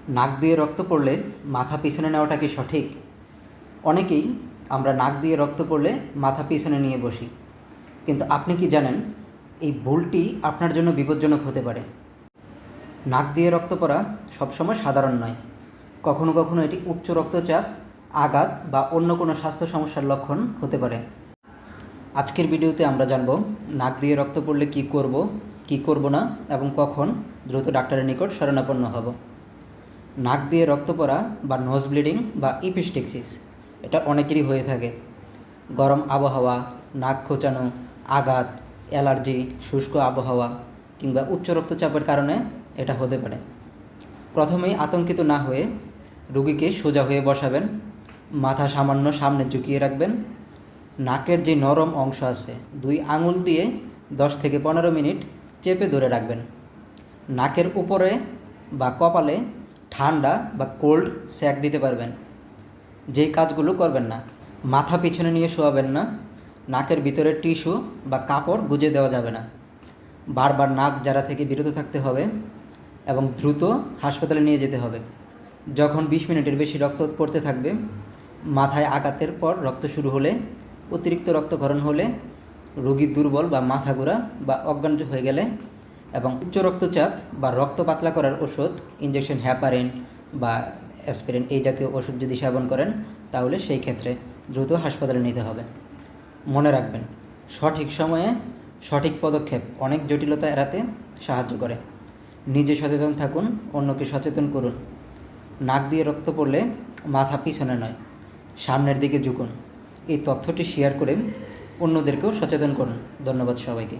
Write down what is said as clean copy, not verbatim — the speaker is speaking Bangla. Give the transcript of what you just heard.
নাক দিয়ে রক্ত পড়লে মাথা পিছনে নেওয়াটা কি সঠিক? অনেকেই আমরা নাক দিয়ে রক্ত পড়লে মাথা পিছনে নিয়ে বসি, কিন্তু আপনি কি জানেন এই ভুলটি আপনার জন্য বিপজ্জনক হতে পারে। নাক দিয়ে রক্ত পড়া সবসময় সাধারণ নয়, কখনো কখনো এটি উচ্চ রক্তচাপ, আঘাত বা অন্য কোনো স্বাস্থ্য সমস্যার লক্ষণ হতে পারে। আজকের ভিডিওতে আমরা জানব নাক দিয়ে রক্ত পড়লে কী করব না এবং কখন দ্রুত ডাক্তারের নিকট শরণাপন্ন হব। নাক দিয়ে রক্ত পড়া বা নোজ ব্লিডিং বা ইপিস্টিক্সিস এটা অনেকেরই হয়ে থাকে। গরম আবহাওয়া, নাক খোঁচানো, আঘাত, অ্যালার্জি, শুষ্ক আবহাওয়া কিংবা উচ্চ রক্তচাপের কারণে এটা হতে পারে। প্রথমেই আতঙ্কিত না হয়ে রোগীকে সোজা হয়ে বসাবেন, মাথা সামান্য সামনে ঝুঁকিয়ে রাখবেন। নাকের যে নরম অংশ আছে 2 আঙুল দিয়ে 10 থেকে 15 মিনিট চেপে ধরে রাখবেন। নাকের উপরে বা কপালে ঠান্ডা বা কোল্ড স্যাক দিতে পারবেন। যেই কাজগুলো করবেন না: মাথা পিছনে নিয়ে শোয়াবেন না, নাকের ভিতরে টিস্যু বা কাপড় গুজে দেওয়া যাবে না, বারবার নাক জারা থেকে বিরত থাকতে হবে এবং দ্রুত হাসপাতালে নিয়ে যেতে হবে। যখন 20 মিনিটের বেশি রক্ত পড়তে থাকবে, মাথায় আঘাতের পর রক্ত শুরু হলে, অতিরিক্ত রক্তক্ষরণ হলে, রোগী দুর্বল বা মাথা ঘোরা বা অজ্ঞান হয়ে গেলে এবং উচ্চ রক্তচাপ বা রক্ত পাতলা করার ওষুধ, ইনজেকশন, হ্যাপারিন বা অ্যাসপিরিন এই জাতীয় ওষুধ যদি সেবন করেন, তাহলে সেই ক্ষেত্রে দ্রুত হাসপাতালে নিতে হবে। মনে রাখবেন, সঠিক সময়ে সঠিক পদক্ষেপ অনেক জটিলতা এড়াতে সাহায্য করে। নিজে সচেতন থাকুন, অন্যকে সচেতন করুন। নাক দিয়ে রক্ত পড়লে মাথা পিছনে নয়, সামনের দিকে ঝুঁকুন। এই তথ্যটি শেয়ার করে অন্যদেরকেও সচেতন করুন। ধন্যবাদ সবাইকে।